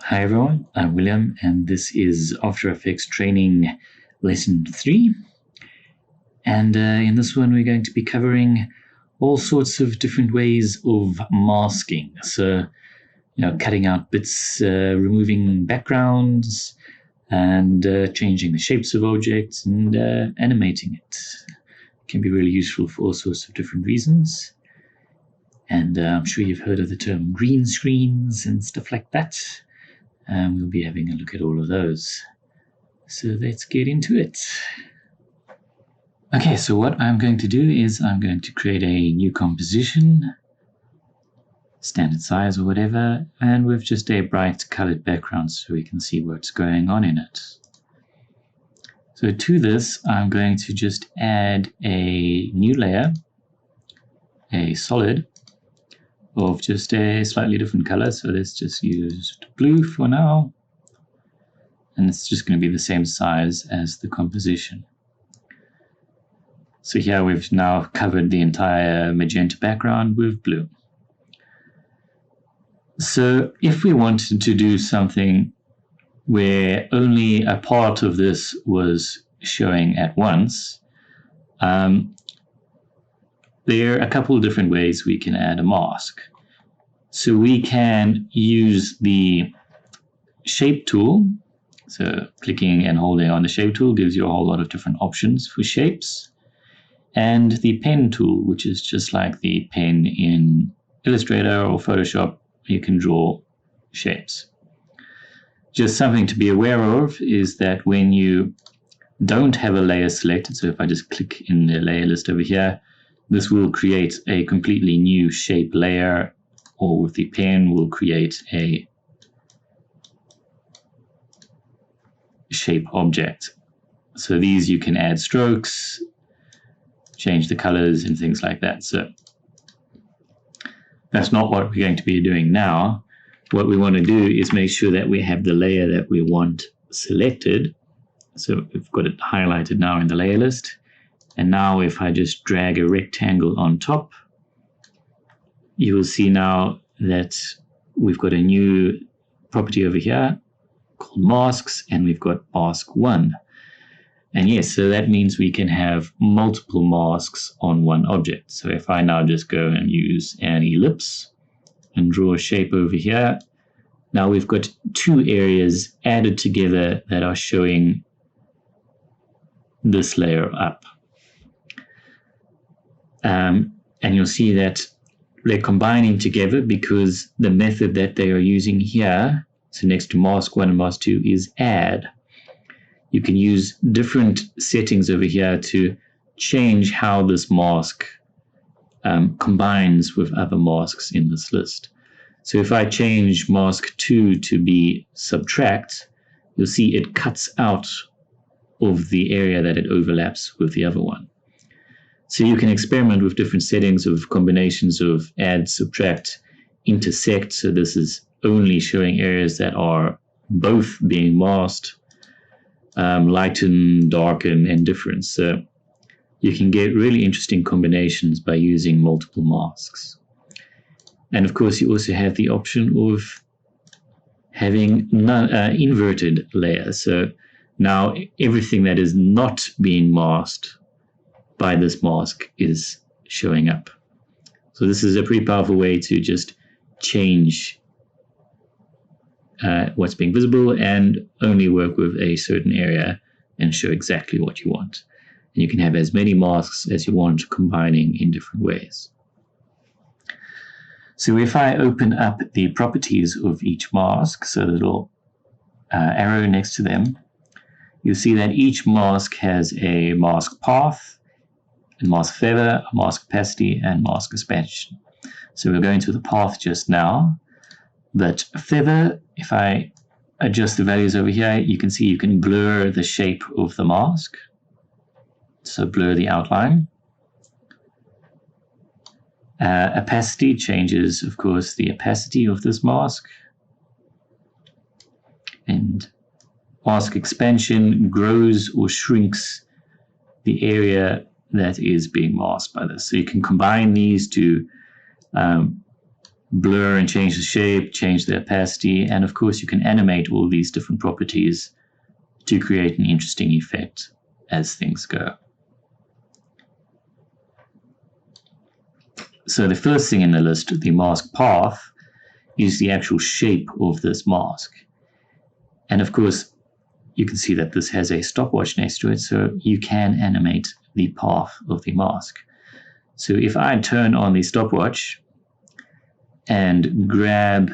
Hi everyone, I'm William and this is After Effects Training Lesson 3. And in this one we're going to be covering all sorts of different ways of masking. So, cutting out bits, removing backgrounds, and changing the shapes of objects and animating it. It can be really useful for all sorts of different reasons. And I'm sure you've heard of the term green screens and stuff like that. We'll be having a look at all of those. So let's get into it. Okay, so what I'm going to do is I'm going to create a new composition, standard size or whatever, and with just a bright colored background so we can see what's going on in it. So to this, I'm going to just add a new layer, a solid, of just a slightly different color. So let's just use blue for now. And it's just going to be the same size as the composition. So here we've now covered the entire magenta background with blue. So if we wanted to do something where only a part of this was showing at once, there are a couple of different ways we can add a mask. So we can use the shape tool. So clicking and holding on the shape tool gives you a whole lot of different options for shapes. And the pen tool, which is just like the pen in Illustrator or Photoshop, you can draw shapes. Just something to be aware of is that when you don't have a layer selected, so if I just click in the layer list over here, this will create a completely new shape layer, or with the pen will create a shape object. So these you can add strokes, change the colors and things like that. So that's not what we're going to be doing now. What we want to do is make sure that we have the layer that we want selected. So we've got it highlighted now in the layer list. And now if I just drag a rectangle on top, you will see now that we've got a new property over here called masks, and we've got mask 1. And yes, so that means we can have multiple masks on one object. So if I now just go and use an ellipse and draw a shape over here, now we've got two areas added together that are showing this layer up. And you'll see that they're combining together because the method that they are using here, so next to mask 1 and mask 2, is add. You can use different settings over here to change how this mask combines with other masks in this list. So if I change mask 2 to be subtract, you'll see it cuts out of the area that it overlaps with the other one. So you can experiment with different settings of combinations of add, subtract, intersect. So this is only showing areas that are both being masked, lighten, darken, and difference. So you can get really interesting combinations by using multiple masks. And of course, you also have the option of having inverted layers. So now everything that is not being masked by this mask is showing up. So this is a pretty powerful way to just change what's being visible and only work with a certain area and show exactly what you want. And you can have as many masks as you want, combining in different ways. So if I open up the properties of each mask, so the little arrow next to them, you'll see that each mask has a mask path, a mask feather, a mask opacity, and mask expansion. So we're going to the path just now. But feather, if I adjust the values over here, you can see you can blur the shape of the mask. So blur the outline. Opacity changes, of course, the opacity of this mask. And mask expansion grows or shrinks the area that is being masked by this. So you can combine these to blur and change the shape, change the opacity, and of course you can animate all these different properties to create an interesting effect as things go. So the first thing in the list, the mask path, is the actual shape of this mask. And of course, you can see that this has a stopwatch next to it, so you can animate the path of the mask. So if I turn on the stopwatch and grab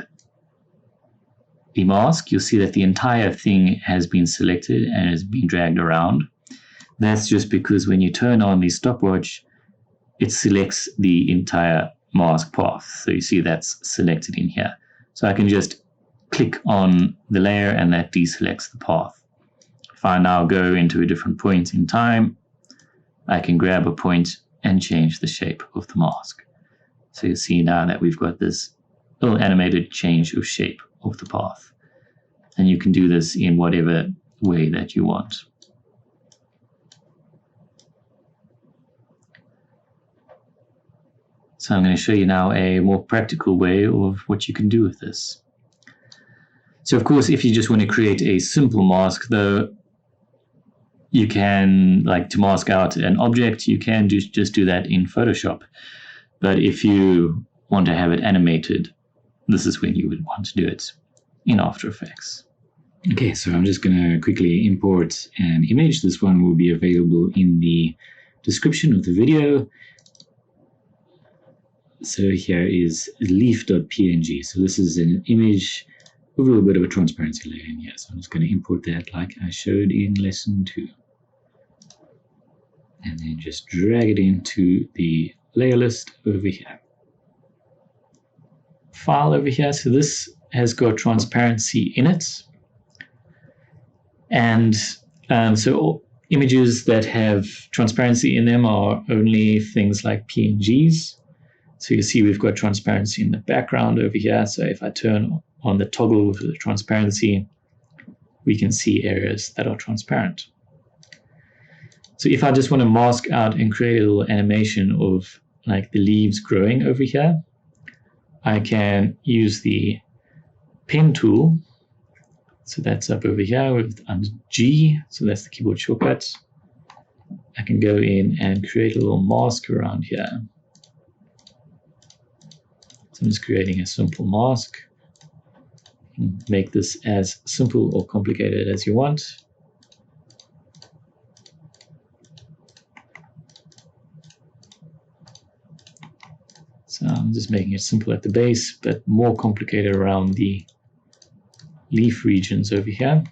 the mask, you'll see that the entire thing has been selected and has been dragged around. That's just because when you turn on the stopwatch, it selects the entire mask path. So you see that's selected in here. So I can just click on the layer and that deselects the path. If I now go into a different point in time, I can grab a point and change the shape of the mask. So you see now that we've got this little animated change of shape of the path. And you can do this in whatever way that you want. So I'm going to show you now a more practical way of what you can do with this. So of course, if you just want to create a simple mask, though, you can, like to mask out an object, you can just do that in Photoshop. But if you want to have it animated, this is when you would want to do it in After Effects. Okay, so I'm just going to quickly import an image. This one will be available in the description of the video. So here is leaf.png. So this is an image with a little bit of a transparency layer in here. So I'm just going to import that like I showed in lesson 2. And then just drag it into the layer list over here. File over here. So this has got transparency in it. And so all images that have transparency in them are only things like PNGs. So you see we've got transparency in the background over here. So if I turn on the toggle with the transparency, we can see areas that are transparent. So if I just want to mask out and create a little animation of like the leaves growing over here, I can use the pen tool. So that's up over here with under G. So that's the keyboard shortcut. I can go in and create a little mask around here. So I'm just creating a simple mask. You can make this as simple or complicated as you want. So I'm just making it simple at the base, but more complicated around the leaf regions over here.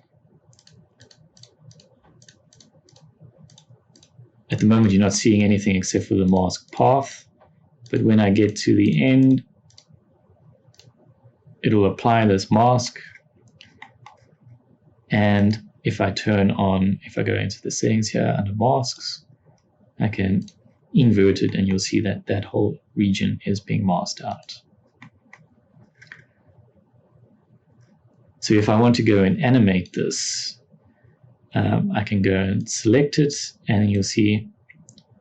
At the moment, you're not seeing anything except for the mask path, but when I get to the end, it'll apply this mask. And if I turn on, if I go into the settings here under masks, I can invert it and you'll see that that whole region is being masked out. So if I want to go and animate this, I can go and select it and you'll see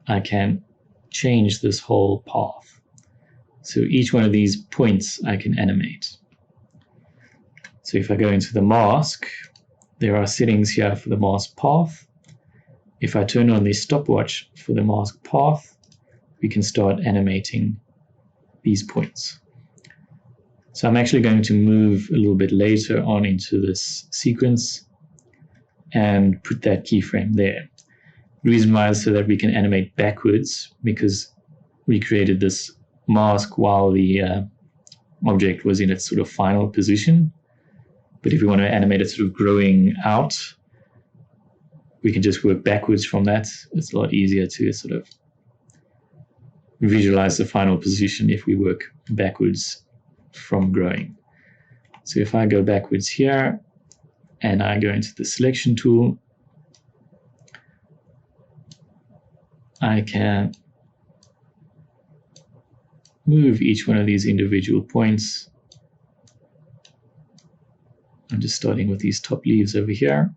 I can change this whole path. So each one of these points I can animate. So if I go into the mask, there are settings here for the mask path. If I turn on the stopwatch for the mask path, we can start animating these points. So I'm actually going to move a little bit later on into this sequence and put that keyframe there. The reason why is so that we can animate backwards, because we created this mask while the object was in its sort of final position. But if we want to animate it sort of growing out, we can just work backwards from that. It's a lot easier to sort of visualize the final position if we work backwards from growing. So if I go backwards here and I go into the selection tool, I can move each one of these individual points. I'm just starting with these top leaves over here.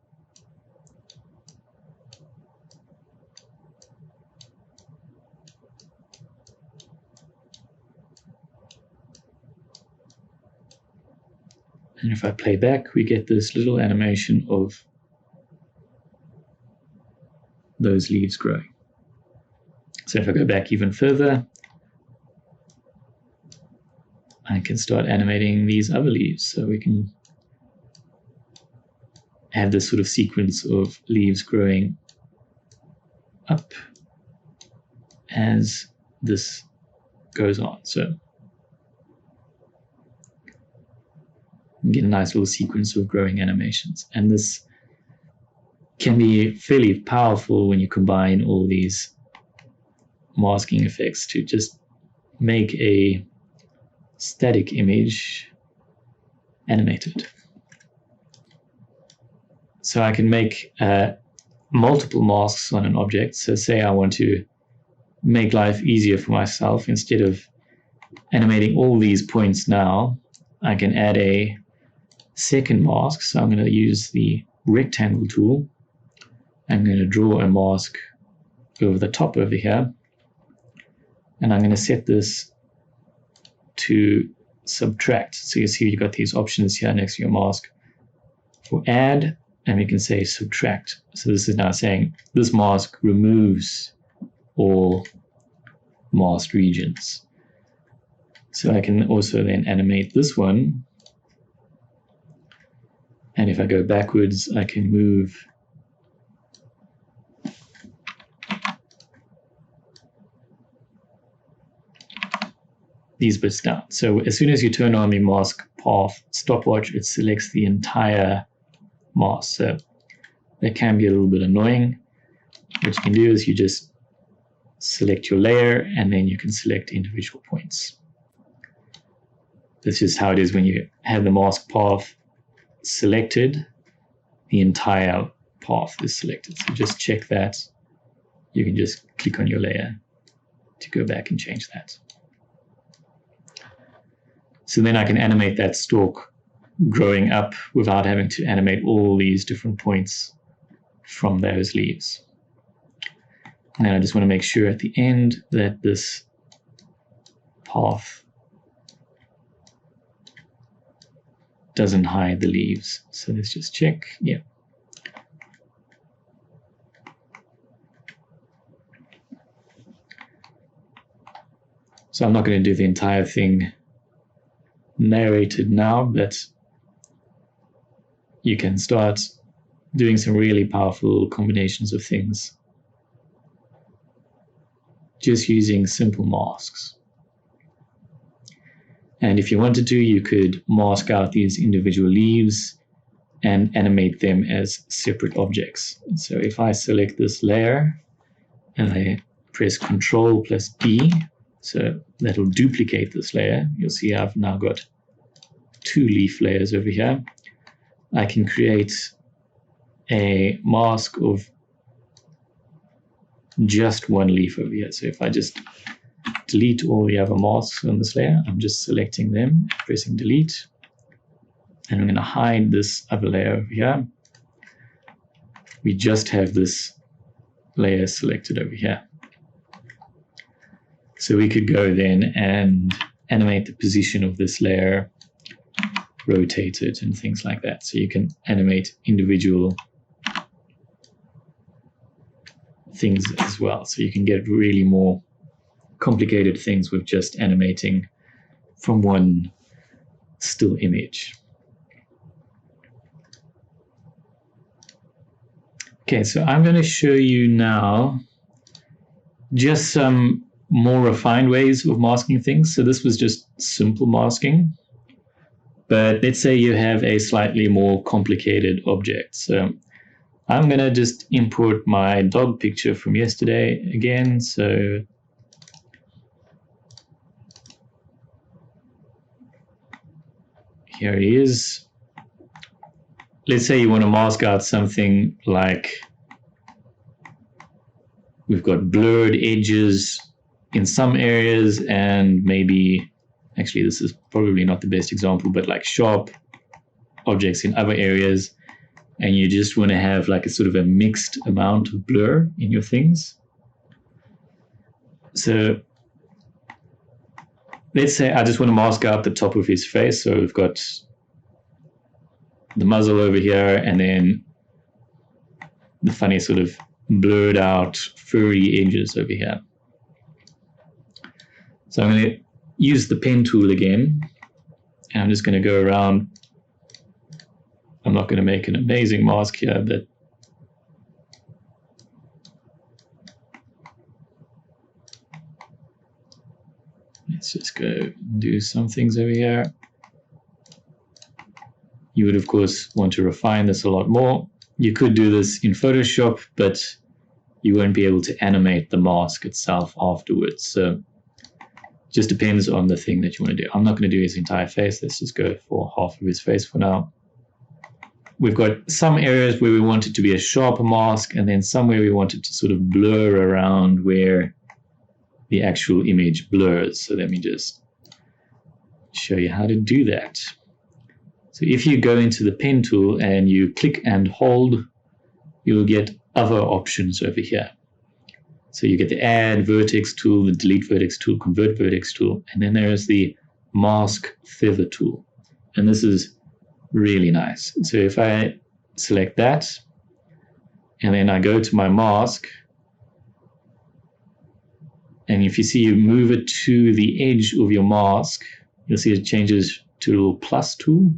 And if I play back, we get this little animation of those leaves growing. So if I go back even further, I can start animating these other leaves. So we can have this sort of sequence of leaves growing up as this goes on. So you get a nice little sequence of growing animations. And this can be fairly powerful when you combine all these masking effects to just make a static image animated. So I can make multiple masks on an object. So say I want to make life easier for myself. Instead of animating all these points now, I can add a second mask. So I'm going to use the rectangle tool. I'm going to draw a mask over the top over here. And I'm going to set this to subtract. So you see you've got these options here next to your mask for add, and we can say subtract. So this is now saying this mask removes all masked regions. So I can also then animate this one. And if I go backwards, I can move these bits down. So as soon as you turn on the mask path stopwatch, it selects the entire mask. So that can be a little bit annoying. What you can do is you just select your layer and then you can select individual points. This is how it is when you have the mask path selected, the entire path is selected. So just check that. You can just click on your layer to go back and change that. So then I can animate that stalk growing up without having to animate all these different points from those leaves. And I just want to make sure at the end that this path doesn't hide the leaves. So let's just check. Yeah. So I'm not going to do the entire thing narrated now, but you can start doing some really powerful combinations of things just using simple masks. And if you wanted to, you could mask out these individual leaves and animate them as separate objects. So if I select this layer and I press Ctrl+D, so that'll duplicate this layer. You'll see I've now got 2 leaf layers over here. I can create a mask of just one leaf over here. So if I just delete all the other masks on this layer, I'm just selecting them, pressing delete, and I'm going to hide this other layer over here. We just have this layer selected over here. So we could go then and animate the position of this layer, rotate it, and things like that. So you can animate individual things as well. So you can get really more complicated things with just animating from one still image. Okay, so I'm going to show you now just some more refined ways of masking things. So this was just simple masking. But let's say you have a slightly more complicated object. So I'm going to just import my dog picture from yesterday again. So here he is. Let's say you want to mask out something like we've got blurred edges in some areas, and maybe, actually this is probably not the best example, but like sharp objects in other areas, and you just want to have like a sort of a mixed amount of blur in your things. So let's say I just want to mask out the top of his face. So we've got the muzzle over here, and then the funny sort of blurred out furry edges over here. So I'm going to use the pen tool again, and I'm just going to go around. I'm not going to make an amazing mask here, but let's just go do some things over here. You would, of course, want to refine this a lot more. You could do this in Photoshop, but you won't be able to animate the mask itself afterwards. So it just depends on the thing that you want to do. I'm not going to do his entire face. Let's just go for half of his face for now. We've got some areas where we want it to be a sharper mask, and then somewhere we want it to sort of blur around where the actual image blurs. So let me just show you how to do that. So if you go into the pen tool and you click and hold, you'll get other options over here. So you get the add vertex tool, the delete vertex tool, convert vertex tool, and then there is the mask feather tool. And this is really nice. So if I select that, and then I go to my mask, and if you see you move it to the edge of your mask, you'll see it changes to a little plus tool.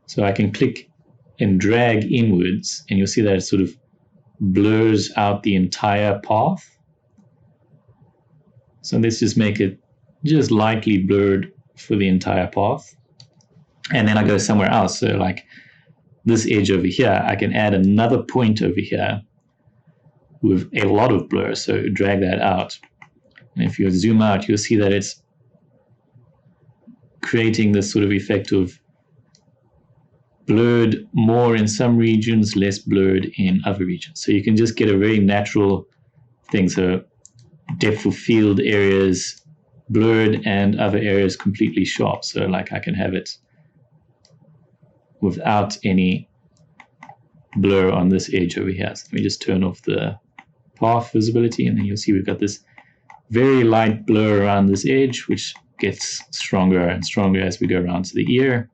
So I can click and drag inwards, and you'll see that it sort of blurs out the entire path. So let's just make it just lightly blurred for the entire path. And then I go somewhere else. So like this edge over here, I can add another point over here with a lot of blur. So drag that out. And if you zoom out, you'll see that it's creating this sort of effect of blurred more in some regions, less blurred in other regions. So you can just get a very natural thing. So depth of field areas blurred and other areas completely sharp. So like I can have it without any blur on this edge over here. So let me just turn off the path visibility, and then you'll see we've got this very light blur around this edge, which gets stronger and stronger as we go around to the ear.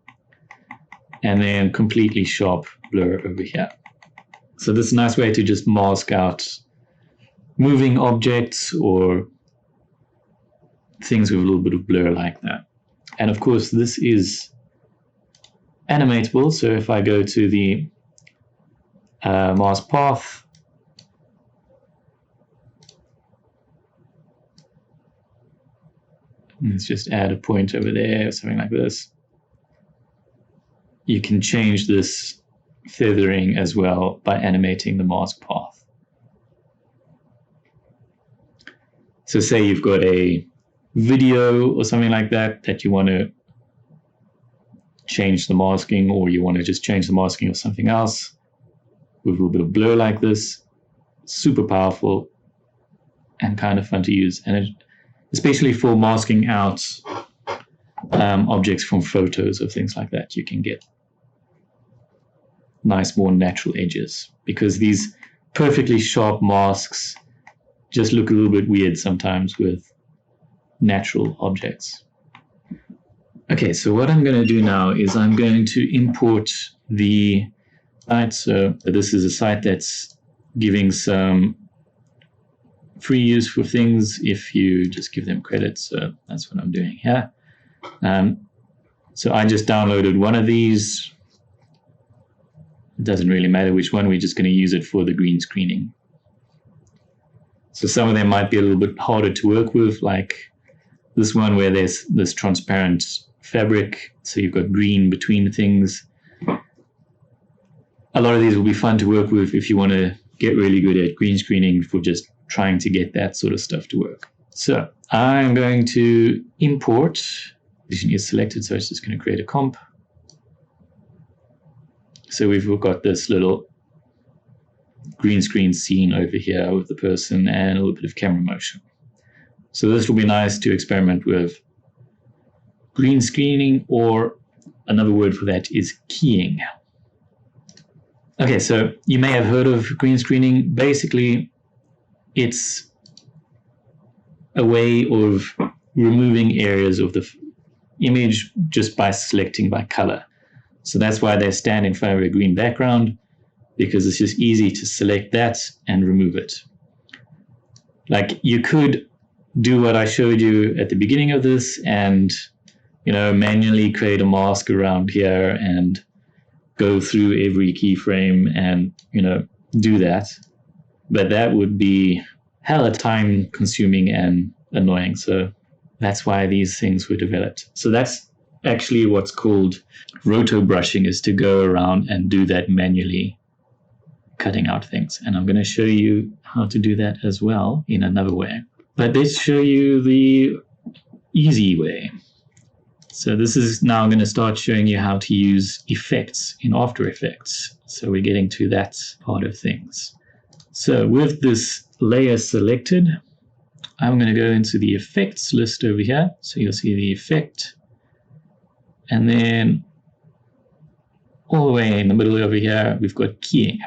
And then completely sharp blur over here. So this is a nice way to just mask out moving objects or things with a little bit of blur like that. And of course, this is animatable. So if I go to the mask path, let's just add a point over there or something like this. You can change this feathering as well by animating the mask path. So say you've got a video or something like that that you want to change the masking, or you want to just change the masking of something else with a little bit of blur like this. Super powerful and kind of fun to use, and especially for masking out objects from photos or things like that. You can get nice, more natural edges, because these perfectly sharp masks just look a little bit weird sometimes with natural objects. Okay, so what I'm going to do now is I'm going to import the site. So this is a site that's giving some free use for things if you just give them credit. So that's what I'm doing here. So I just downloaded one of these. It doesn't really matter which one. We're just going to use it for the green screening. So some of them might be a little bit harder to work with, like this one where there's this transparent fabric. So you've got green between things. A lot of these will be fun to work with if you want to get really good at green screening for just trying to get that sort of stuff to work. So I'm going to import. Position is selected, so it's just going to create a comp. So we've got this little green screen scene over here with the person and a little bit of camera motion. So this will be nice to experiment with green screening, or another word for that is keying. Okay, so you may have heard of green screening. Basically, it's a way of removing areas of the image just by selecting by color. So that's why they stand in front of a green background, because it's just easy to select that and remove it. Like, you could do what I showed you at the beginning of this and, you know, manually create a mask around here and go through every keyframe and, you know, do that. But that would be hella time consuming and annoying. So that's why these things were developed. So that's actually what's called roto brushing, is to go around and do that manually, cutting out things. And I'm going to show you how to do that as well in another way. But let's show you the easy way. So this is now going to start showing you how to use effects in After Effects. So we're getting to that part of things. So with this layer selected, I'm going to go into the effects list over here. So you'll see the effect. And then all the way in the middle over here, we've got keying.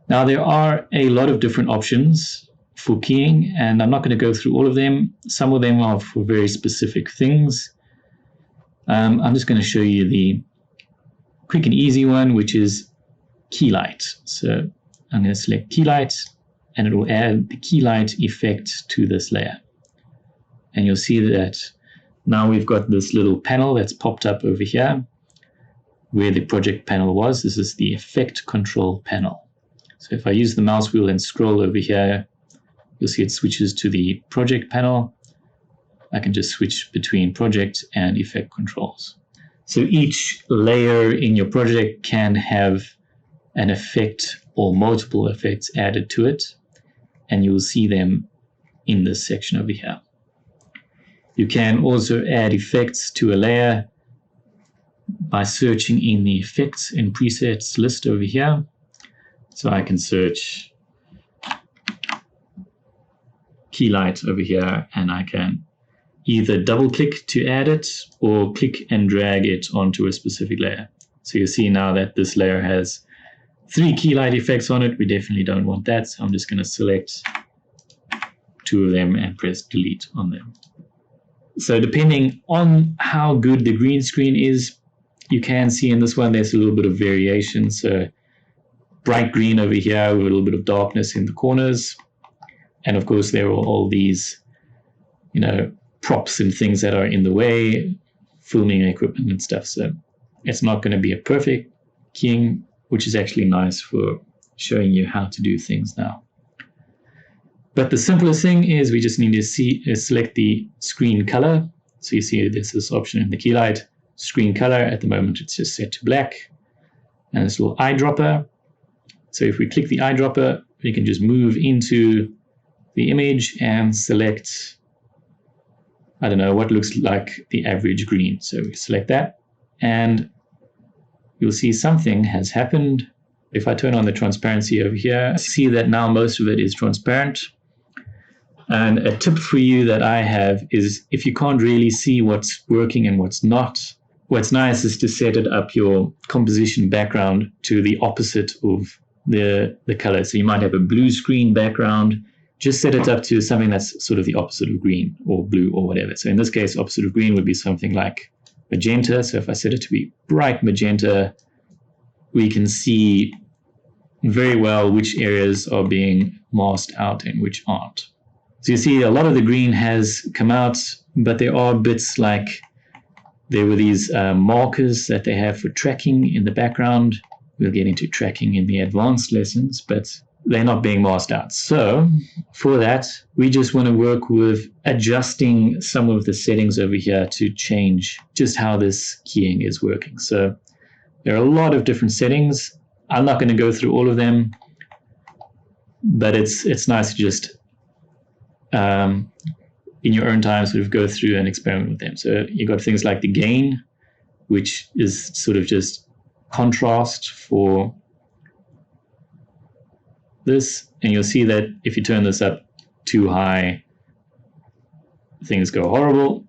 Now there are a lot of different options for keying, and I'm not going to go through all of them. Some of them are for very specific things. I'm just going to show you the quick and easy one, which is key light. So I'm going to select key light, and it will add the key light effect to this layer. And you'll see that now we've got this little panel that's popped up over here where the project panel was. This is the effect control panel. So if I use the mouse wheel and scroll over here, you'll see it switches to the project panel. I can just switch between project and effect controls. So each layer in your project can have an effect or multiple effects added to it, and you'll see them in this section over here. You can also add effects to a layer by searching in the effects and presets list over here. So I can search key light over here, and I can either double click to add it or click and drag it onto a specific layer. So you see now that this layer has 3 key light effects on it. We definitely don't want that. So I'm just going to select 2 of them and press delete on them. So depending on how good the green screen is, you can see in this one there's a little bit of variation. So bright green over here with a little bit of darkness in the corners. And of course there are all these, you know, props and things that are in the way, filming equipment and stuff. So it's not going to be a perfect keying, which is actually nice for showing you how to do things now. But the simplest thing is we just need to select the screen color. So you see there's this option in the key light, screen color. At the moment it's just set to black. And this little eyedropper. So if we click the eyedropper, we can just move into the image and select, I don't know, what looks like the average green. So we select that, and you'll see something has happened. If I turn on the transparency over here, see that now most of it is transparent. And a tip for you that I have is, if you can't really see what's working and what's not, what's nice is to set it up your composition background to the opposite of the color. So you might have a blue screen background. Just set it up to something that's sort of the opposite of green or blue or whatever. So in this case, opposite of green would be something like magenta. So if I set it to be bright magenta, we can see very well which areas are being masked out and which aren't. So you see a lot of the green has come out, but there are bits like there were these markers that they have for tracking in the background. We'll get into tracking in the advanced lessons, but they're not being masked out. So for that, we just want to work with adjusting some of the settings over here to change just how this keying is working. So there are a lot of different settings. I'm not going to go through all of them, but it's nice to just in your own time sort of go through and experiment with them. So you've got things like the gain, which is sort of just contrast for this, and you'll see that if you turn this up too high, things go horrible.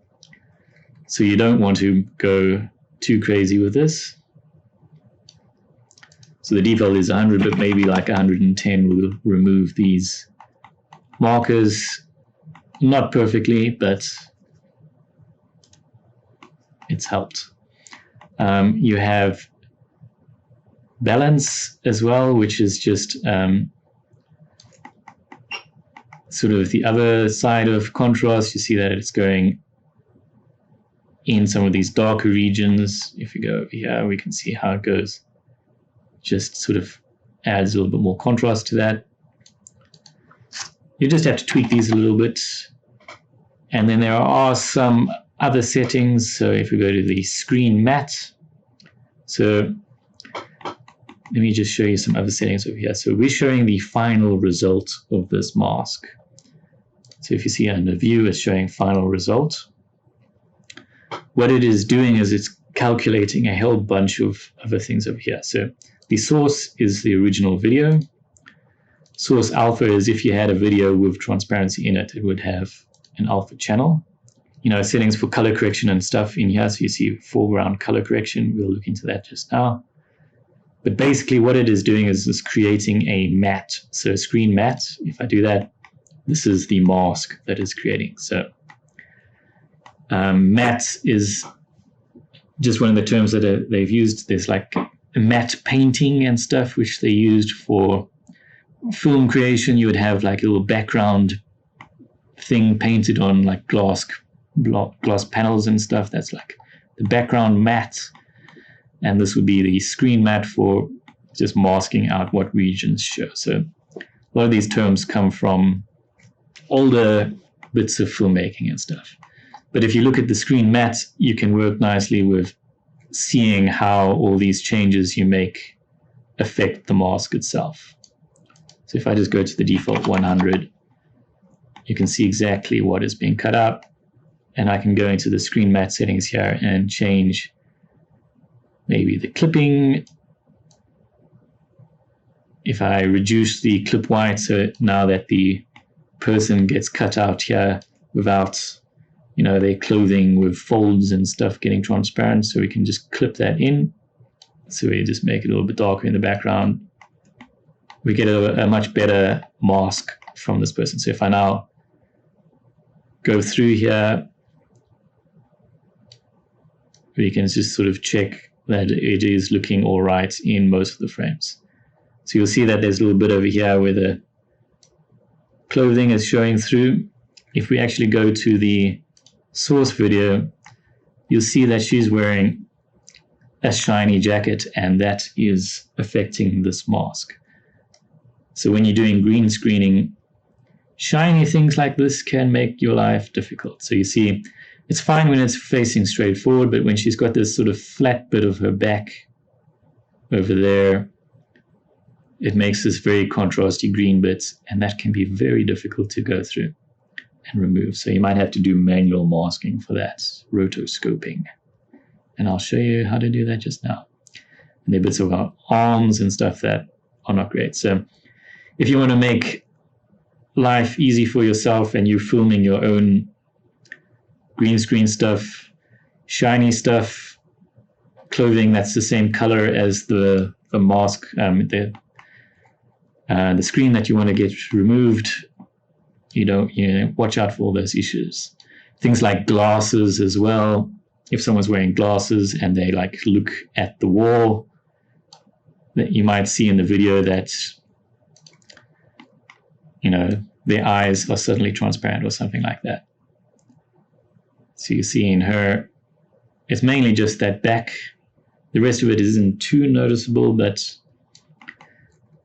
So you don't want to go too crazy with this. So the default is 100, but maybe like 110 will remove these markers. Not perfectly, but it's helped. You have balance as well, which is just sort of the other side of contrast. You see that it's going in some of these darker regions. If we go over here, we can see how it goes. Just sort of adds a little bit more contrast to that. You just have to tweak these a little bit. And then there are some other settings. So if we go to the screen matte, so let me just show you some other settings over here. So we're showing the final result of this mask. So if you see under view, it's showing final result. What it is doing is it's calculating a whole bunch of other things over here. So the source is the original video. Source alpha is if you had a video with transparency in it, it would have an alpha channel. You know, settings for color correction and stuff in here. So you see foreground color correction. We'll look into that just now. But basically what it is doing is creating a matte. So screen matte, if I do that, this is the mask that it's creating. So matte is just one of the terms that they've used. There's like matte painting and stuff, which they used for film creation. You would have like a little background thing painted on like glass panels and stuff. That's like the background matte. And this would be the screen matte for just masking out what regions show. So a lot of these terms come from older bits of filmmaking and stuff. But if you look at the screen matte, you can work nicely with seeing how all these changes you make affect the mask itself. So if I just go to the default 100, you can see exactly what is being cut out. And I can go into the screen matte settings here and change maybe the clipping. If I reduce the clip white, so now that the person gets cut out here without, you know, their clothing with folds and stuff getting transparent, so we can just clip that in. So we just make it a little bit darker in the background. We get a much better mask from this person. So if I now go through here, we can just sort of check that it is looking all right in most of the frames. So you'll see that there's a little bit over here where the clothing is showing through. If we actually go to the source video, you'll see that she's wearing a shiny jacket, and that is affecting this mask. So when you're doing green screening, shiny things like this can make your life difficult. So you see, it's fine when it's facing straight forward, but when she's got this sort of flat bit of her back over there, it makes this very contrasty green bits, and that can be very difficult to go through and remove. So you might have to do manual masking for that, rotoscoping. And I'll show you how to do that just now. And there are bits of our arms and stuff that are not great. So if you want to make life easy for yourself and you're filming your own green screen stuff, shiny stuff, clothing that's the same color as the mask, the screen that you want to get removed, you know, watch out for all those issues. Things like glasses as well. If someone's wearing glasses and they like look at the wall, that you might see in the video that, you know, their eyes are suddenly transparent or something like that. So you see in her, it's mainly just that back. The rest of it isn't too noticeable, but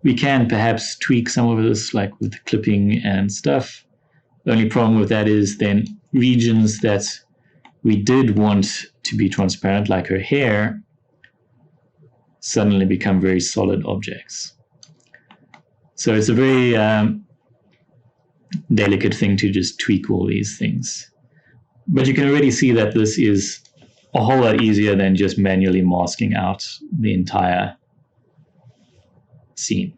we can perhaps tweak some of this, like with the clipping and stuff. The only problem with that is then regions that we did want to be transparent, like her hair, suddenly become very solid objects. So it's a very delicate thing to just tweak all these things. But you can already see that this is a whole lot easier than just manually masking out the entire scene.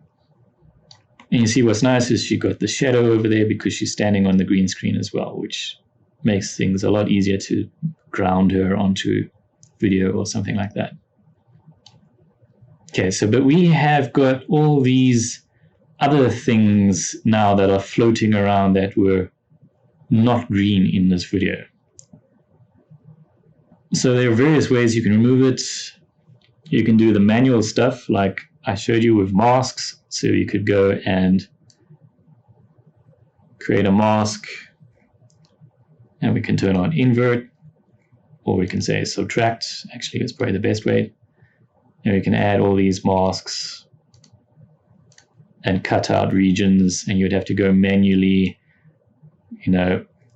And you see what's nice is she got the shadow over there because she's standing on the green screen as well, which makes things a lot easier to ground her onto video or something like that. Okay, so but we have got all these other things now that are floating around that were not green in this video. So there are various ways you can remove it. You can do the manual stuff like I showed you with masks. So you could go and create a mask, and we can turn on invert, or we can say subtract. Actually, it's probably the best way. And we can add all these masks and cut out regions, and you'd have to go manually,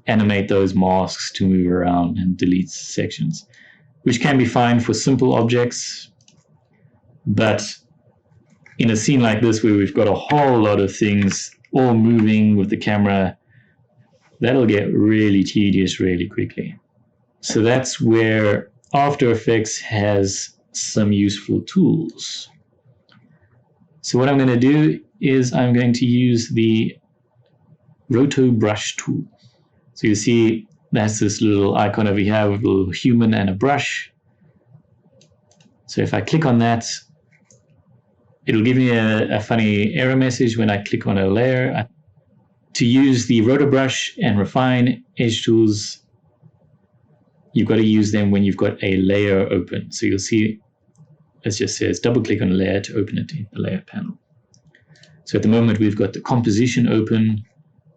animate those masks to move around and delete sections, which can be fine for simple objects. But in a scene like this where we've got a whole lot of things all moving with the camera, that'll get really tedious really quickly. So that's where After Effects has some useful tools. So what I'm going to do is I'm going to use the Roto Brush tool. So you see that's this little icon over here with a little human and a brush. So if I click on that, it'll give me a funny error message when I click on a layer. To use the Roto Brush and Refine edge tools, you've got to use them when you've got a layer open. So you'll see it just says double click on a layer to open it in the layer panel. So at the moment we've got the composition open.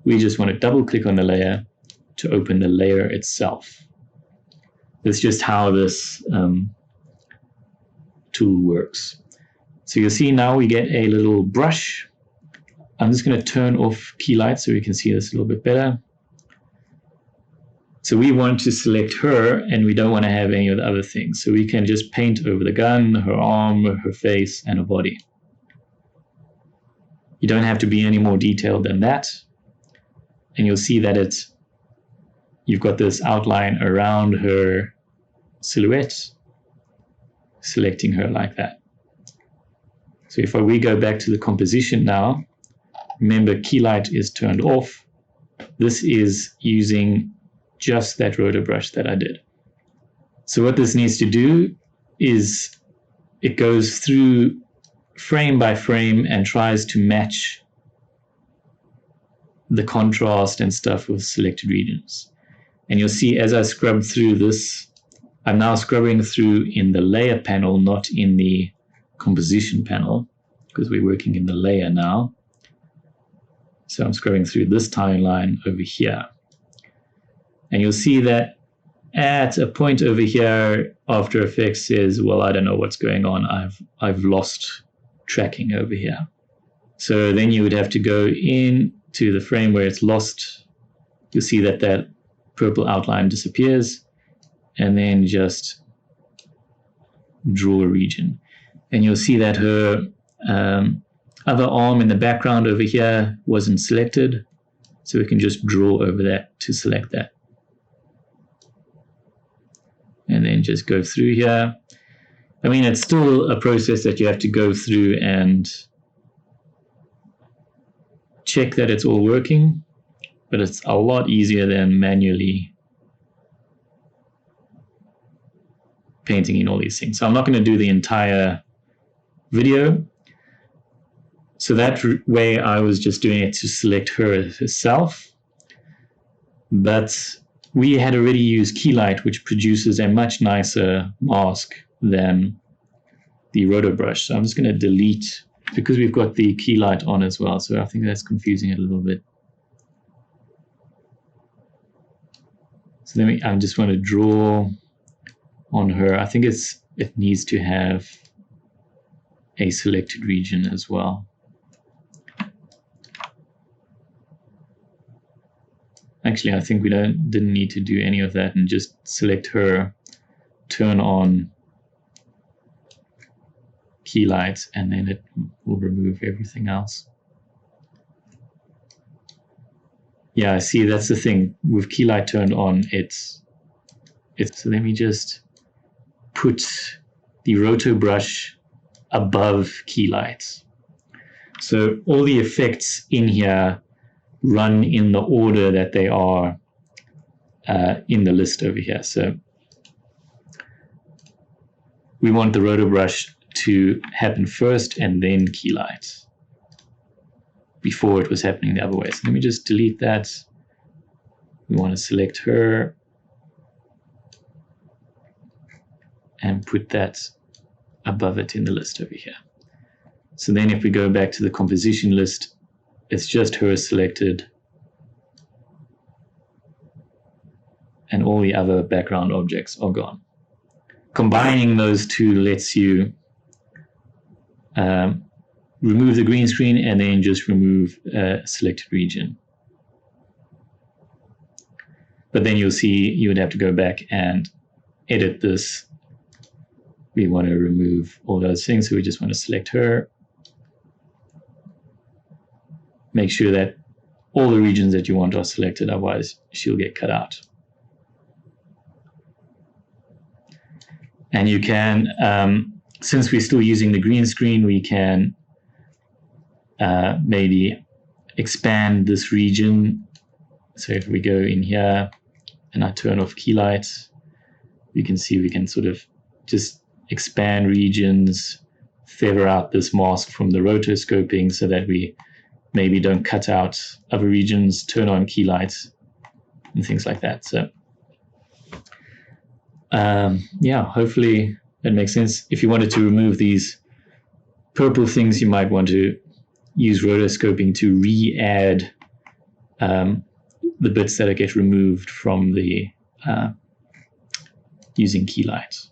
We just want to double click on the layer to open the layer itself. That's just how this tool works. So you'll see now we get a little brush. I'm just going to turn off key light so we can see this a little bit better. So we want to select her, and we don't want to have any of the other things. So we can just paint over the gun, her arm, her face, and her body. You don't have to be any more detailed than that. And you'll see that you've got this outline around her silhouette, selecting her like that. So if we go back to the composition now, remember key light is turned off. This is using just that roto brush that I did. So what this needs to do is it goes through frame by frame and tries to match the contrast and stuff with selected regions. And you'll see as I scrub through this, I'm now scrubbing through in the layer panel, not in the composition panel, because we're working in the layer now. So I'm scrubbing through this timeline over here. And you'll see that at a point over here, After Effects says, well, I don't know what's going on. I've lost tracking over here. So then you would have to go in to the frame where it's lost. You'll see that that purple outline disappears, and then just draw a region. And you'll see that her other arm in the background over here wasn't selected. So we can just draw over that to select that. And then just go through here. I mean, it's still a process that you have to go through and check that it's all working, but it's a lot easier than manually painting in all these things. So I'm not going to do the entire video. So that way I was just doing it to select her herself, but we had already used Keylight, which produces a much nicer mask than the Roto Brush. So I'm just going to delete, because we've got the Keylight on as well. So I think that's confusing it a little bit. So then I just want to draw on her. I think it needs to have a selected region as well. Actually, I think we didn't need to do any of that and just select her, turn on key lights, and then it will remove everything else. Yeah, I see, that's the thing. With key light turned on, so let me just put the Roto Brush above key lights. So all the effects in here run in the order that they are in the list over here. So we want the Roto Brush to happen first and then key lights before it was happening the other way. So let me just delete that. We want to select her. and put that above it in the list over here. So then if we go back to the composition list, it's just her selected, and all the other background objects are gone. Combining those two lets you remove the green screen and then just remove a selected region. But then you'll see you would have to go back and edit this. We want to remove all those things, so we just want to select her. Make sure that all the regions that you want are selected, otherwise she'll get cut out. And you can, since we're still using the green screen, we can maybe expand this region. So if we go in here and I turn off key lights, you can see we can sort of just expand regions, feather out this mask from the rotoscoping so that we maybe don't cut out other regions, turn on key lights and things like that. So yeah, hopefully that makes sense. If you wanted to remove these purple things, you might want to use rotoscoping to re-add the bits that get removed from the using key lights.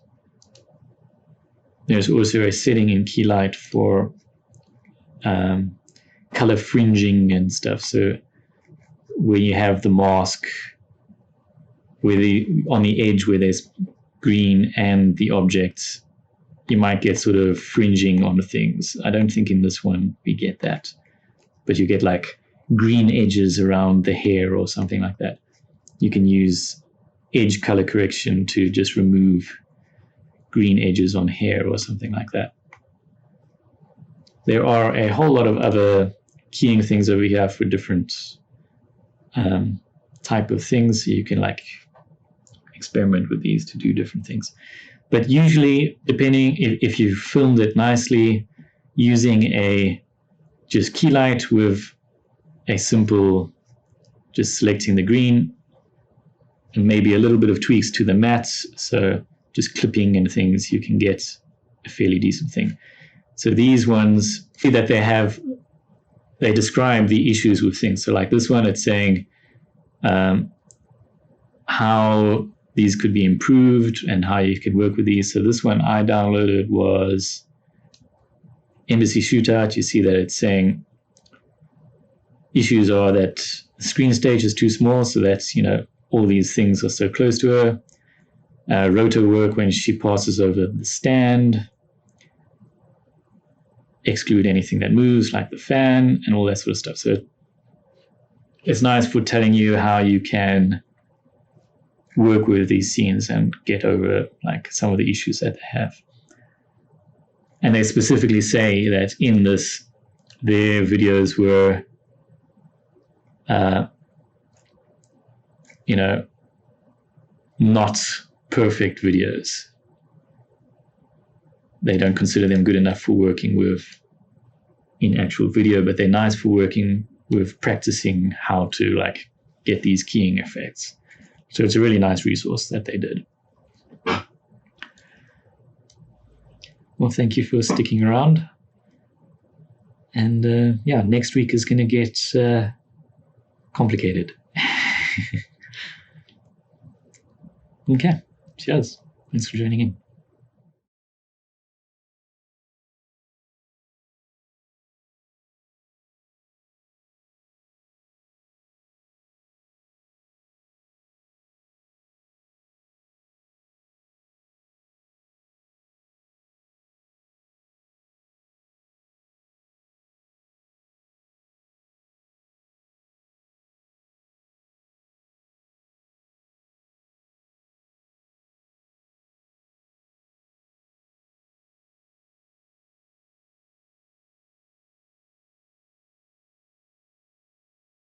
There's also a setting in key light for color fringing and stuff. So where you have the mask on the edge where there's green and the objects, you might get sort of fringing on the things. I don't think in this one we get that, but you get like green edges around the hair or something like that. You can use edge color correction to just remove green edges on hair or something like that. There are a whole lot of other keying things over here for different type of things. So you can like experiment with these to do different things. But usually, depending if you filmed it nicely, using a just key light with a simple, just selecting the green, and maybe a little bit of tweaks to the mats, so just clipping and things, you can get a fairly decent thing. So these ones, see that they describe the issues with things. So like this one, it's saying how these could be improved and how you could work with these. So this one I downloaded was Embassy Shootout. You see that it's saying issues are that the screen stage is too small, so that's, all these things are so close to her. Roto work when she passes over the stand. Exclude anything that moves, like the fan and all that sort of stuff. So it's nice for telling you how you can work with these scenes and get over like some of the issues that they have. And they specifically say that in this, their videos were not perfect videos. They don't consider them good enough for working with in actual video, but they're nice for working with practicing how to like get these keying effects. So it's a really nice resource that they did. Well, thank you for sticking around. And yeah, next week is going to get complicated. Okay, cheers. Thanks for joining in.